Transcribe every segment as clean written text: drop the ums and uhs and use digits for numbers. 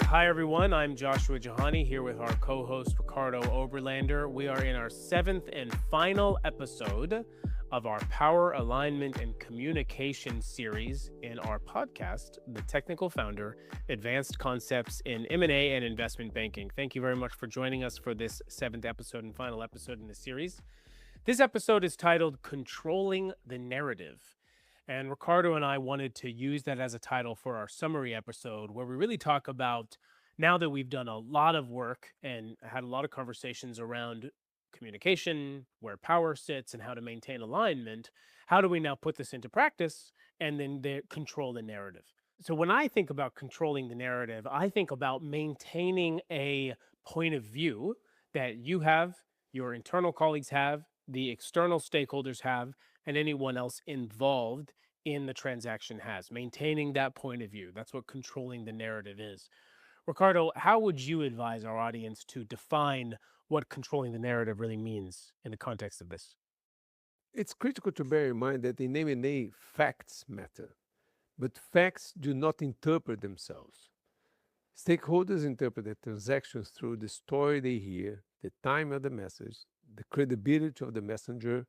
Hi, everyone. I'm Joshua Jahani here with our co host, Ricardo Oberlander. We are in our seventh and final episode of our Power Alignment and Communication series in our podcast, The Technical Founder Advanced Concepts in M&A and Investment Banking. Thank you very much for joining us for this seventh episode and final episode in the series. This episode is titled Controlling the Narrative. And Ricardo and I wanted to use that as a title for our summary episode, where we really talk about, now that we've done a lot of work and had a lot of conversations around communication, where power sits, and how to maintain alignment, how do we now put this into practice and then control the narrative? So when I think about controlling the narrative, I think about maintaining a point of view that you have, your internal colleagues have, the external stakeholders have, and anyone else involved in the transaction has. Maintaining that point of view. That's what controlling the narrative is. Ricardo, how would you advise our audience to define what controlling the narrative really means in the context of this? It's critical to bear in mind that in M&A, facts matter, but facts do not interpret themselves. Stakeholders interpret the transactions through the story they hear, the time of the message, the credibility of the messenger,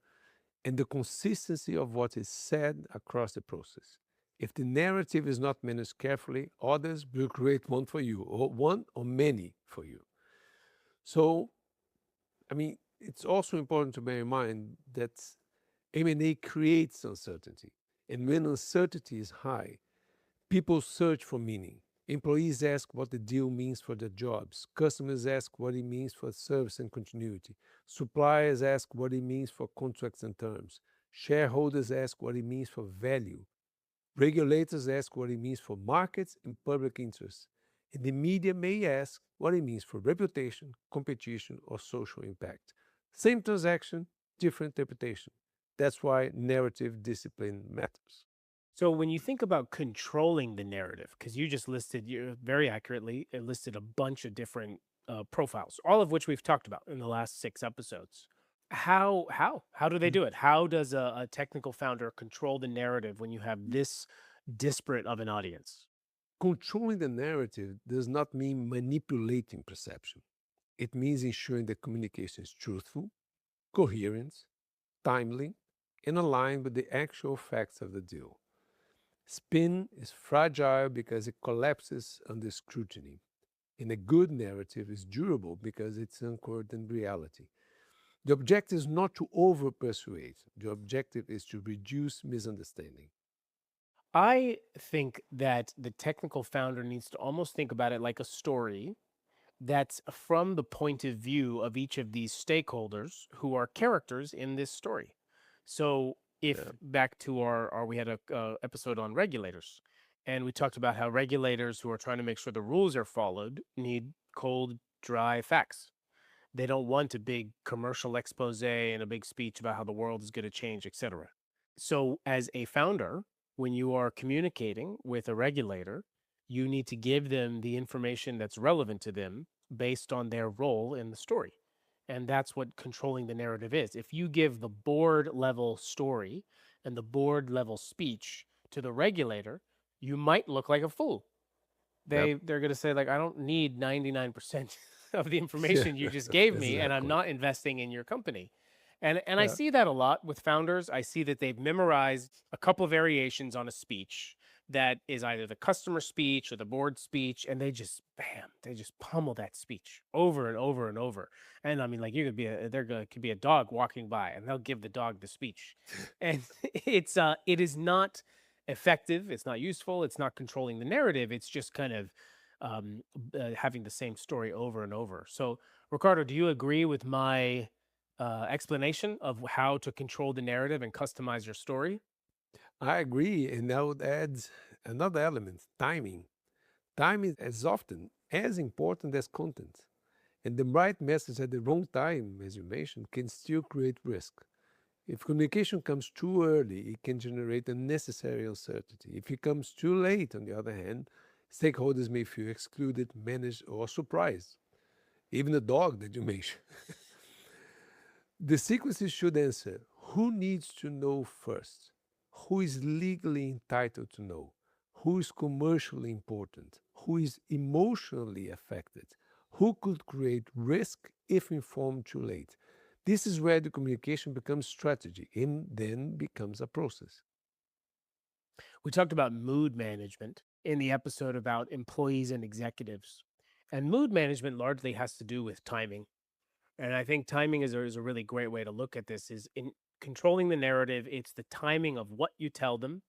and the consistency of what is said across the process. If the narrative is not managed carefully, others will create one for you, or one or many for you. So, it's also important to bear in mind that M&A creates uncertainty. And when uncertainty is high, people search for meaning. Employees ask what the deal means for their jobs. Customers ask what it means for service and continuity. Suppliers ask what it means for contracts and terms. Shareholders ask what it means for value. Regulators ask what it means for markets and public interest. And the media may ask what it means for reputation, competition, or social impact. Same transaction, different interpretation. That's why narrative discipline matters. So when you think about controlling the narrative, because you just listed, you very accurately listed a bunch of different profiles, all of which we've talked about in the last 6 episodes. How do they do it? How does a technical founder control the narrative when you have this disparate of an audience? Controlling the narrative does not mean manipulating perception. It means ensuring that communication is truthful, coherent, timely, and aligned with the actual facts of the deal. Spin is fragile because it collapses under scrutiny, and a good narrative is durable because it's anchored in reality. The objective is not to over persuade, the objective is to reduce misunderstanding. I think that the technical founder needs to almost think about it like a story that's from the point of view of each of these stakeholders who are characters in this story. So if Yeah. back to our we had a episode on regulators, and we talked about how regulators who are trying to make sure the rules are followed need cold, dry facts. They don't want a big commercial expose and a big speech about how the world is going to change, etc. So as a founder, when you are communicating with a regulator, you need to give them the information that's relevant to them based on their role in the story. And that's what controlling the narrative is. If you give the board level story and the board level speech to the regulator, you might look like a fool. Yep. They're going to say, like, I don't need 99% of the Yeah. information you just gave me, and I'm Exactly. not investing in your company. And I Yeah. see that a lot with founders. I see that they've memorized a couple of variations on a speech that is either the customer speech or the board speech, and they just bam, they just pummel that speech over and over and over. And I mean, like, you could be could be a dog walking by, and they'll give the dog the speech, and it is not effective. It's not useful. It's not controlling the narrative. It's just kind of having the same story over and over. So, Ricardo, do you agree with my explanation of how to control the narrative and customize your story? I agree. And I would add another element timing. Timing is often as important as content. And the right message at the wrong time, as you mentioned, can still create risk. If communication comes too early, it can generate unnecessary uncertainty. If it comes too late, on the other hand, stakeholders may feel excluded, managed, or surprised. Even the dog that you mentioned. The sequences should answer who needs to know first, who is legally entitled to know, who is commercially important, who is emotionally affected, who could create risk if informed too late. This is where the communication becomes strategy and then becomes a process. We talked about mood management in the episode about employees and executives. And mood management largely has to do with timing. And I think timing is a really great way to look at this is in controlling the narrative, it's the timing of what you tell them.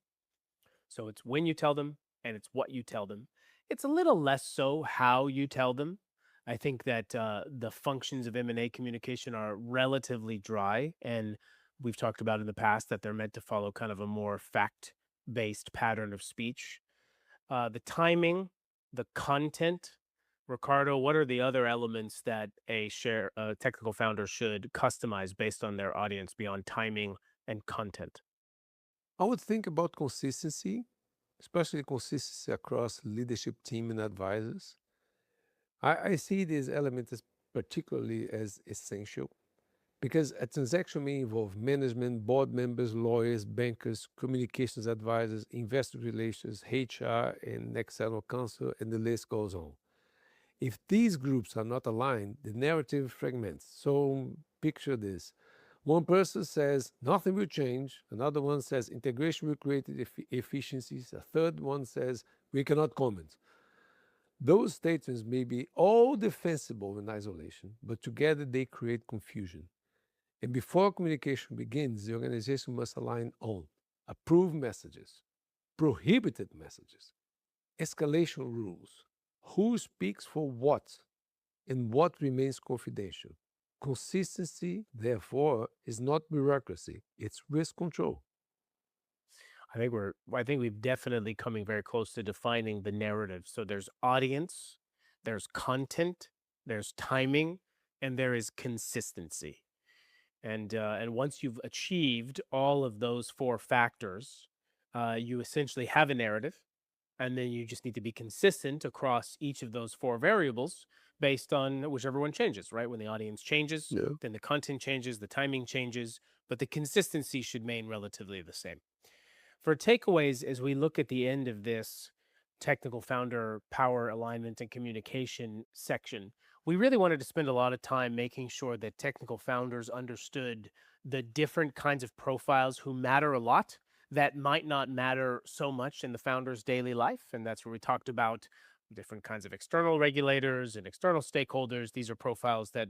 So it's when you tell them and it's what you tell them. It's a little less so how you tell them. I think that the functions of M&A communication are relatively dry, and we've talked about in the past that they're meant to follow kind of a more fact-based pattern of speech. The timing, the content. Ricardo, what are the other elements that a technical founder should customize based on their audience beyond timing and content? I would think about consistency, especially consistency across leadership team and advisors. I see these elements as particularly as essential because a transaction may involve management, board members, lawyers, bankers, communications advisors, investor relations, HR, and external counsel, and the list goes on. If these groups are not aligned, the narrative fragments. So picture this. One person says nothing will change. Another one says integration will create efficiencies. A third one says we cannot comment. Those statements may be all defensible in isolation, but together they create confusion. And before communication begins, the organization must align on approved messages, prohibited messages, escalation rules, who speaks for what, and what remains confidential. Consistency, therefore, is not bureaucracy, it's risk control. I think we've definitely coming very close to defining the narrative. So there's audience, there's content, there's timing, and there is consistency. And once you've achieved all of those four factors, you essentially have a narrative, and then you just need to be consistent across each of those four variables based on whichever one changes, right? When the audience changes, Yeah. then the content changes, the timing changes, but the consistency should remain relatively the same. For takeaways, as we look at the end of this technical founder power alignment and communication section, we really wanted to spend a lot of time making sure that technical founders understood the different kinds of profiles who matter a lot that might not matter so much in the founder's daily life. And that's where we talked about different kinds of external regulators and external stakeholders. These are profiles that,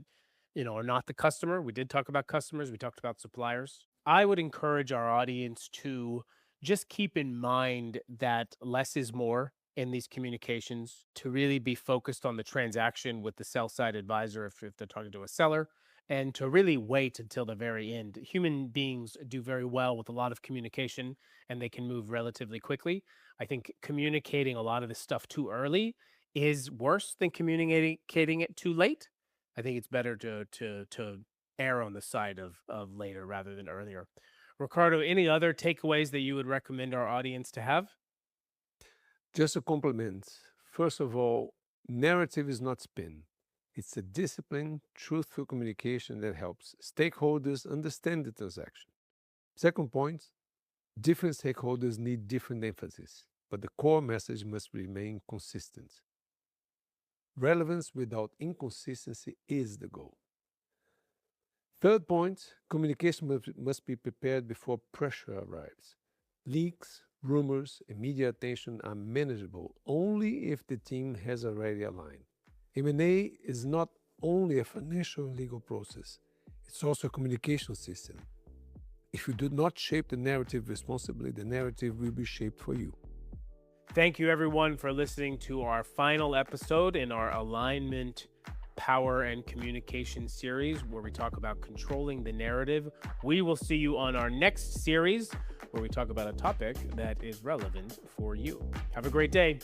are not the customer. We did talk about customers. We talked about suppliers. I would encourage our audience to just keep in mind that less is more in these communications, to really be focused on the transaction with the sell side advisor if they're talking to a seller, and to really wait until the very end. Human beings do very well with a lot of communication and they can move relatively quickly. I think communicating a lot of this stuff too early is worse than communicating it too late. I think it's better to err on the side of later rather than earlier. Ricardo, any other takeaways that you would recommend our audience to have? Just a compliment. First of all, narrative is not spin. It's a disciplined, truthful communication that helps stakeholders understand the transaction. Second point, different stakeholders need different emphasis, but the core message must remain consistent. Relevance without inconsistency is the goal. Third point, communication must be prepared before pressure arrives. Leaks, rumors, and media attention are manageable only if the team has already aligned. M&A is not only a financial and legal process, it's also a communication system. If you do not shape the narrative responsibly, the narrative will be shaped for you. Thank you, everyone, for listening to our final episode in our alignment, power, and communication series, where we talk about controlling the narrative. We will see you on our next series, where we talk about a topic that is relevant for you. Have a great day.